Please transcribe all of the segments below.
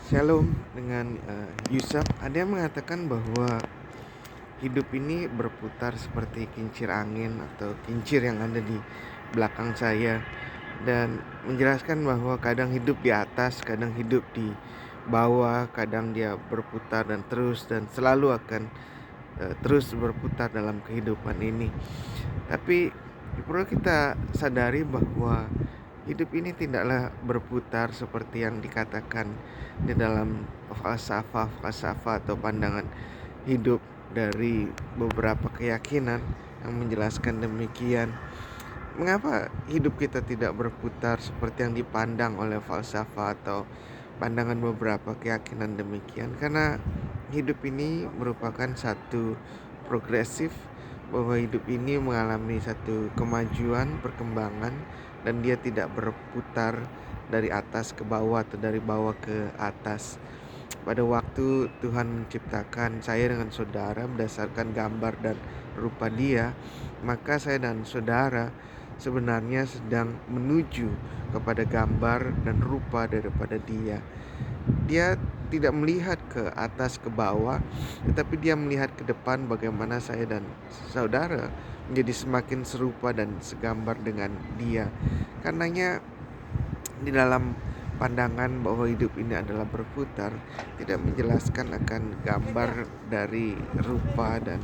Shalom dengan Yusuf. Ada yang mengatakan bahwa hidup ini berputar seperti kincir angin atau kincir yang ada di belakang saya, dan menjelaskan bahwa kadang hidup di atas, kadang hidup di bawah, kadang dia berputar dan selalu akan terus berputar dalam kehidupan ini. Tapi perlu kita sadari bahwa hidup ini tidaklah berputar seperti yang dikatakan di dalam falsafah atau pandangan hidup dari beberapa keyakinan yang menjelaskan demikian. Mengapa hidup kita tidak berputar seperti yang dipandang oleh falsafah atau pandangan beberapa keyakinan demikian? Karena hidup ini merupakan satu progresif, bahwa hidup ini mengalami satu kemajuan, perkembangan, dan dia tidak berputar dari atas ke bawah atau dari bawah ke atas. Pada waktu Tuhan menciptakan saya dengan saudara berdasarkan gambar dan rupa Dia, maka saya dan saudara sebenarnya sedang menuju kepada gambar dan rupa daripada Dia. Dia tidak melihat ke atas ke bawah, tetapi dia melihat ke depan bagaimana saya dan saudara menjadi semakin serupa dan segambar dengan Dia. Karenanya di dalam pandangan bahwa hidup ini adalah berputar, tidak menjelaskan akan gambar dari rupa dan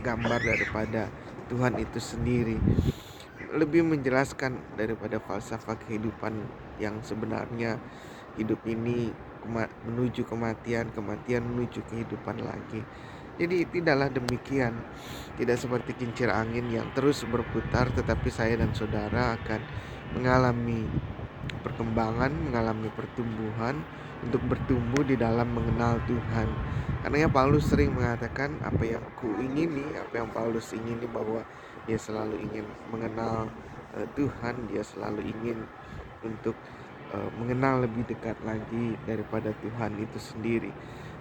gambar daripada Tuhan itu sendiri, lebih menjelaskan daripada falsafah kehidupan yang sebenarnya. Hidup ini menuju kematian, kematian menuju kehidupan lagi. Jadi tidaklah demikian. Tidak seperti kincir angin yang terus berputar, tetapi saya dan saudara akan mengalami perkembangan, mengalami pertumbuhan untuk bertumbuh di dalam mengenal Tuhan. Karena Paulus sering mengatakan apa yang kuingini, apa yang Paulus ingini, bahwa dia selalu ingin mengenal Tuhan, dia selalu ingin untuk mengenal lebih dekat lagi daripada Tuhan itu sendiri.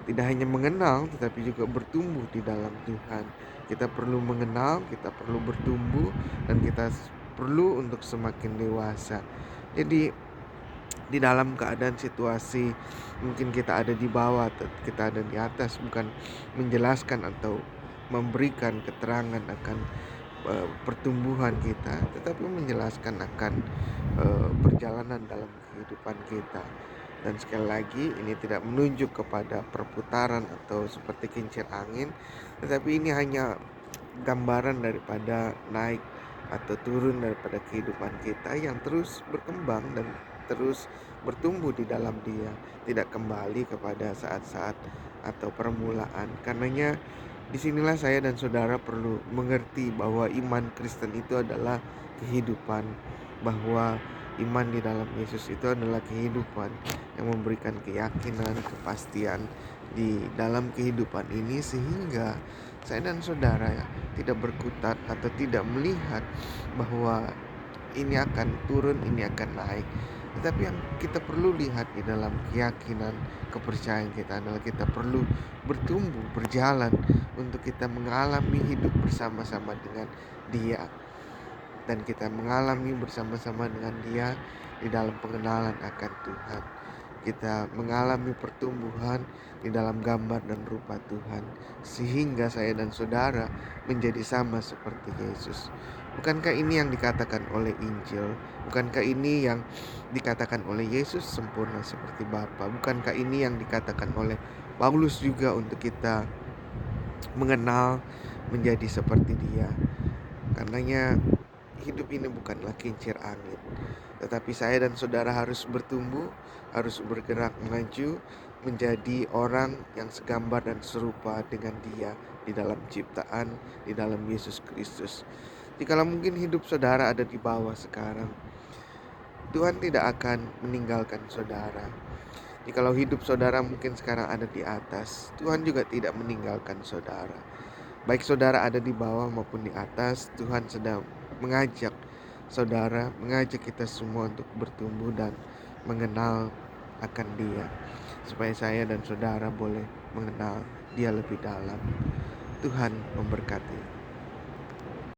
Tidak hanya mengenal, tetapi juga bertumbuh di dalam Tuhan. Kita perlu mengenal, kita perlu bertumbuh, dan kita perlu untuk semakin dewasa. Jadi di dalam keadaan situasi mungkin kita ada di bawah atau kita ada di atas, bukan menjelaskan atau memberikan keterangan akan pertumbuhan kita, tetapi menjelaskan akan perjalanan dalam kehidupan kita. Dan sekali lagi, ini tidak menunjuk kepada perputaran atau seperti kincir angin, tetapi ini hanya gambaran daripada naik atau turun daripada kehidupan kita yang terus berkembang dan terus bertumbuh di dalam Dia, tidak kembali kepada saat-saat atau permulaan. Karenanya disinilah saya dan saudara perlu mengerti bahwa iman Kristen itu adalah kehidupan, bahwa iman di dalam Yesus itu adalah kehidupan yang memberikan keyakinan, kepastian di dalam kehidupan ini, sehingga saya dan saudara tidak berkutat atau tidak melihat bahwa ini akan turun, ini akan naik. Tetapi yang kita perlu lihat di dalam keyakinan, kepercayaan kita adalah kita perlu bertumbuh, berjalan untuk kita mengalami hidup bersama-sama dengan Dia, dan kita mengalami bersama-sama dengan Dia di dalam pengenalan akan Tuhan. Kita mengalami pertumbuhan di dalam gambar dan rupa Tuhan, sehingga saya dan saudara menjadi sama seperti Yesus. Bukankah ini yang dikatakan oleh Injil? Bukankah ini yang dikatakan oleh Yesus sempurna seperti Bapa? Bukankah ini yang dikatakan oleh Paulus juga untuk kita mengenal, menjadi seperti Dia? Karenanya hidup ini bukanlah kincir angin, tetapi saya dan saudara harus bertumbuh, harus bergerak maju menjadi orang yang segambar dan serupa dengan Dia di dalam ciptaan, di dalam Yesus Kristus. Jikalau mungkin hidup saudara ada di bawah sekarang, Tuhan tidak akan meninggalkan saudara. Jikalau hidup saudara mungkin sekarang ada di atas, Tuhan juga tidak meninggalkan saudara. Baik saudara ada di bawah maupun di atas, Tuhan sedang mengajak saudara, mengajak kita semua untuk bertumbuh dan mengenal akan Dia, supaya saya dan saudara boleh mengenal Dia lebih dalam. Tuhan memberkati.